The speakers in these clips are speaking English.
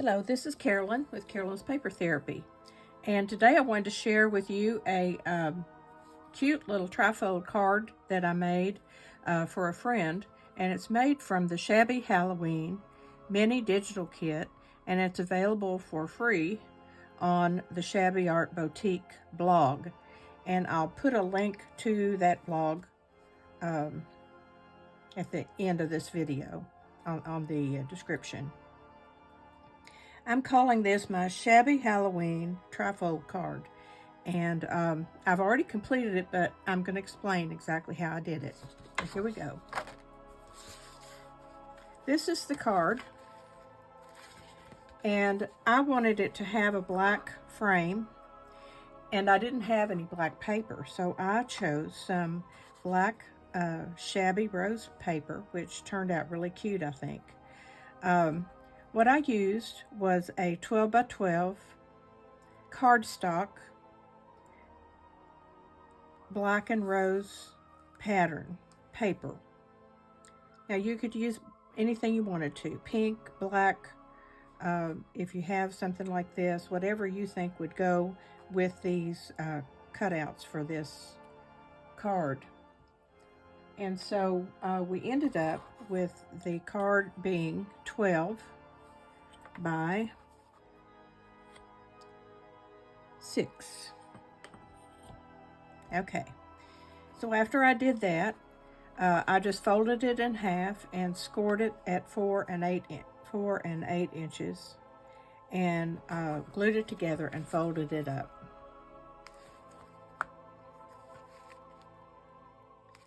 Hello, this is Carolyn with Carolyn's Paper Therapy, and today I wanted to share with you a cute little TriFold card that I made for a friend, and it's made from the Shabby Halloween mini digital kit, and it's available for free on the Shabby Art Boutique blog, and I'll put a link to that blog at the end of this video on the description. I'm calling this my Shabby Halloween TriFold card, and I've already completed it, but I'm going to explain exactly how I did it. So here we go. This is the card, and I wanted it to have a black frame, and I didn't have any black paper, so I chose some black Shabby rose paper, which turned out really cute, I think. What I used was a 12 by 12 cardstock black and rose pattern paper. Now you could use anything you wanted to, pink, black, if you have something like this, whatever you think would go with these cutouts for this card. And so we ended up with the card being 12 by 6. Okay, so after I did that, I just folded it in half and scored it at 4 and 8 inches, and glued it together and folded it up.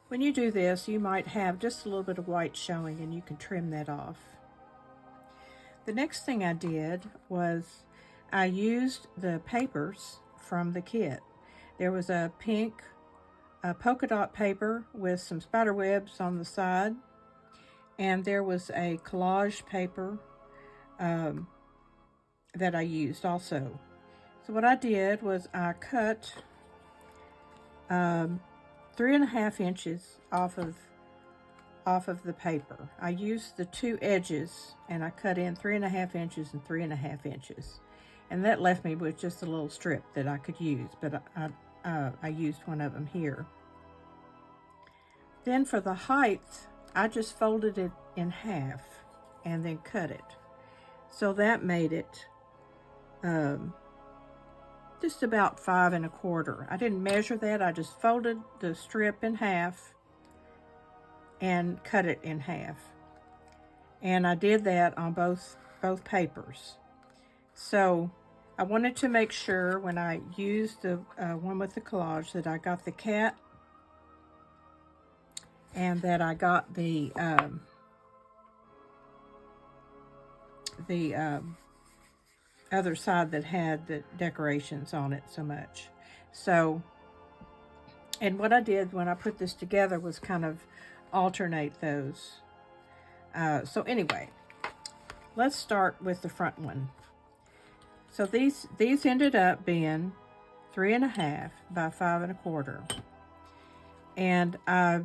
When you do this, you might have just a little bit of white showing, and you can trim that off. The next thing I did was I used the papers from the kit. There was a pink polka dot paper with some spider webs on the side, and there was a collage paper that I used also. So what I did was I cut 3.5 inches off of the paper. I used the two edges, and I cut in 3.5 inches and 3.5 inches, and that left me with just a little strip that I could use, but I used one of them here. Then for the height, I just folded it in half and then cut it, so that made it just about 5 1/4. I didn't measure that, I just folded the strip in half and cut it in half. And I did that on both papers. So I wanted to make sure when I used the one with the collage that I got the cat and that I got the other side that had the decorations on it so much. So, and what I did when I put this together was kind of alternate those. So anyway, let's start with the front one. So these ended up being 3.5 by 5 1/4, and I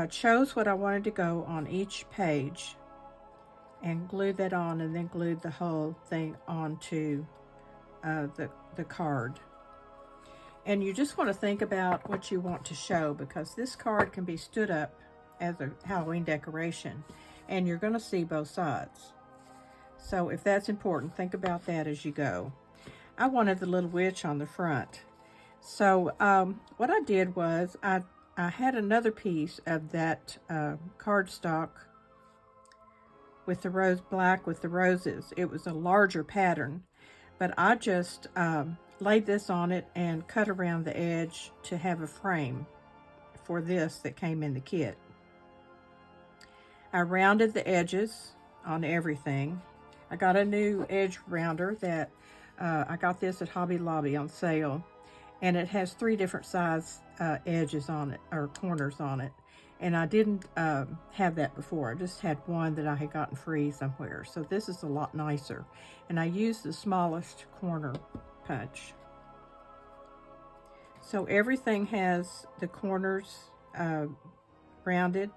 chose what I wanted to go on each page and glued that on, and then glued the whole thing onto the card. And you just want to think about what you want to show, because this card can be stood up as a Halloween decoration, and you're going to see both sides. So if that's important, think about that as you go. I wanted the little witch on the front. So what I did was I had another piece of that cardstock with the rose black with the roses. It was a larger pattern, but I just laid this on it and cut around the edge to have a frame for this that came in the kit. I rounded the edges on everything. I got a new edge rounder that I got this at Hobby Lobby on sale, and it has 3 different size edges on it, or corners on it, and I didn't have that before. I just had one that I had gotten free somewhere, so this is a lot nicer, and I used the smallest corner punch. So everything has the corners rounded,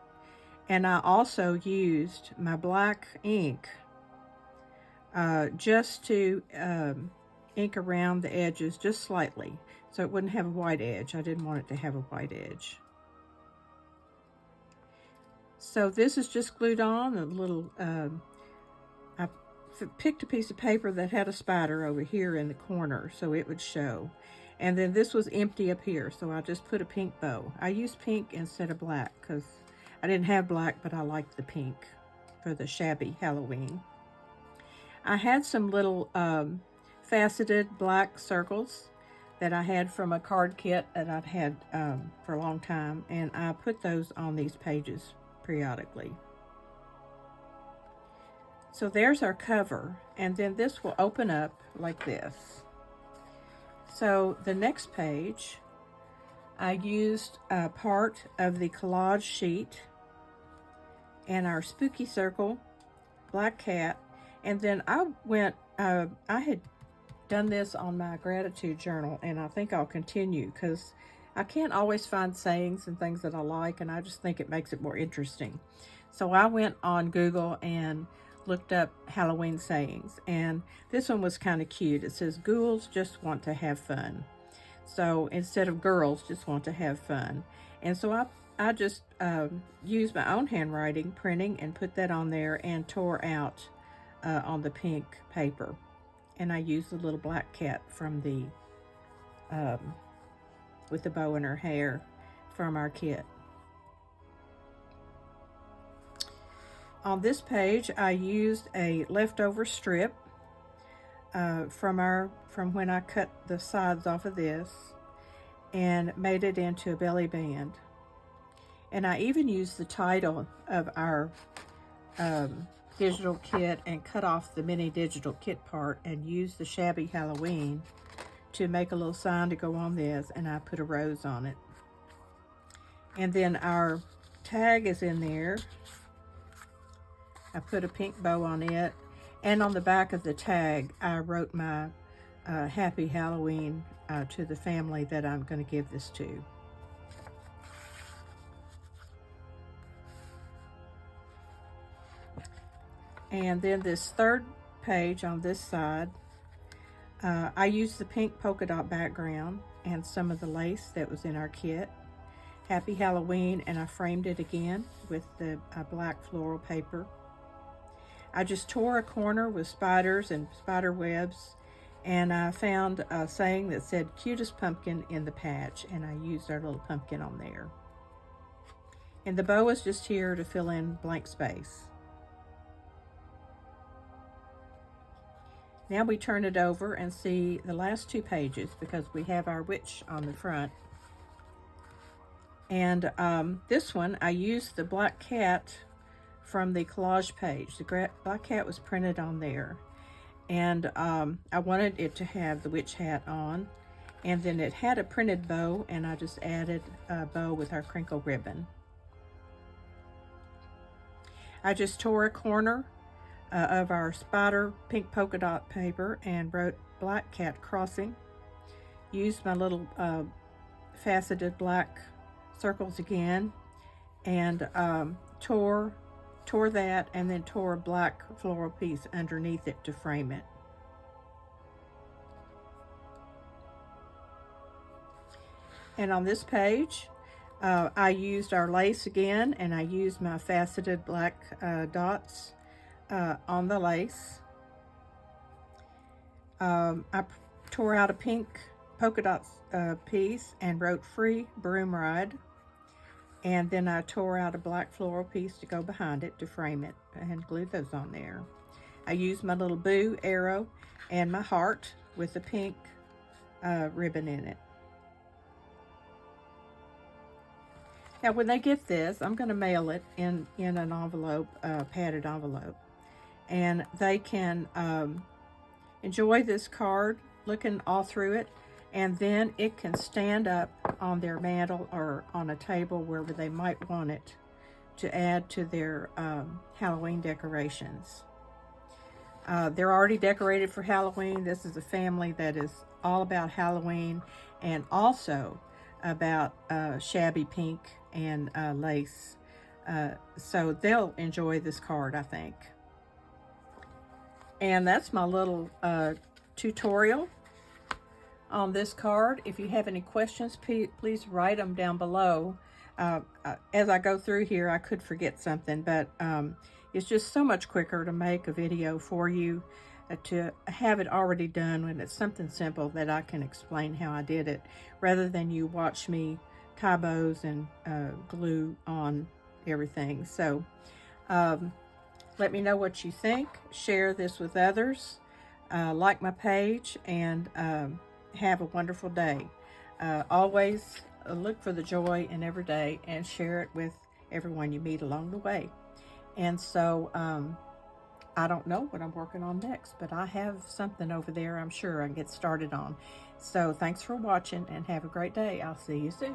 and I also used my black ink just to ink around the edges just slightly, so it wouldn't have a white edge. I didn't want it to have a white edge. So this is just glued on. A little, I picked a piece of paper that had a spider over here in the corner so it would show. And then this was empty up here, so I just put a pink bow. I used pink instead of black because I didn't have black, but I liked the pink for the Shabby Halloween. I had some little faceted black circles that I had from a card kit that I'd had for a long time, and I put those on these pages periodically. So there's our cover, and then this will open up like this. So the next page, I used a part of the collage sheet and our spooky circle, black cat, and then I went, I had done this on my gratitude journal, and I think I'll continue because I can't always find sayings and things that I like, and I just think it makes it more interesting. So I went on Google and looked up Halloween sayings, and this one was kind of cute. It says, ghouls just want to have fun. So instead of girls just want to have fun. And so I just used my own handwriting, printing, and put that on there and tore out on the pink paper. And I used the little black cat from the, with the bow in her hair from our kit. On this page, I used a leftover strip from when I cut the sides off of this and made it into a belly band. And I even used the title of our digital kit and cut off the mini digital kit part and used the Shabby Halloween to make a little sign to go on this, and I put a rose on it. And then our tag is in there. I put a pink bow on it, and on the back of the tag, I wrote my Happy Halloween to the family that I'm going to give this to. And then this third page on this side, I used the pink polka dot background and some of the lace that was in our kit. Happy Halloween, and I framed it again with the black floral paper. I just tore a corner with spiders and spider webs, and I found a saying that said, cutest pumpkin in the patch, and I used our little pumpkin on there. And the bow is just here to fill in blank space. Now we turn it over and see the last two pages because we have our witch on the front. And this one, I used the black cat from the collage page. The black cat was printed on there, and I wanted it to have the witch hat on, and then it had a printed bow, and I just added a bow with our crinkle ribbon. I just tore a corner of our spider pink polka dot paper and wrote black cat crossing. Used my little faceted black circles again, and tore that, and then tore a black floral piece underneath it to frame it. And on this page, I used our lace again, and I used my faceted black dots on the lace. I tore out a pink polka dot piece and wrote free broom ride. And then I tore out a black floral piece to go behind it to frame it and glued those on there. I used my little boo arrow and my heart with the pink ribbon in it. Now when they get this, I'm going to mail it in an envelope, padded envelope. And they can enjoy this card looking all through it. And then it can stand up on their mantle or on a table wherever they might want it to add to their Halloween decorations. They're already decorated for Halloween. This is a family that is all about Halloween and also about shabby pink and lace. So they'll enjoy this card, I think. And that's my little tutorial on this card. If you have any questions, please write them down below. As I go through here, I could forget something, but it's just so much quicker to make a video for you, to have it already done when it's something simple that I can explain how I did it, rather than you watch me tie bows and glue on everything. So let me know what you think. Share this with others. Like my page, and have a wonderful day. Always look for the joy in every day and share it with everyone you meet along the way. And so I don't know what I'm working on next, but I have something over there I'm sure I can get started on. So thanks for watching and have a great day. I'll see you soon.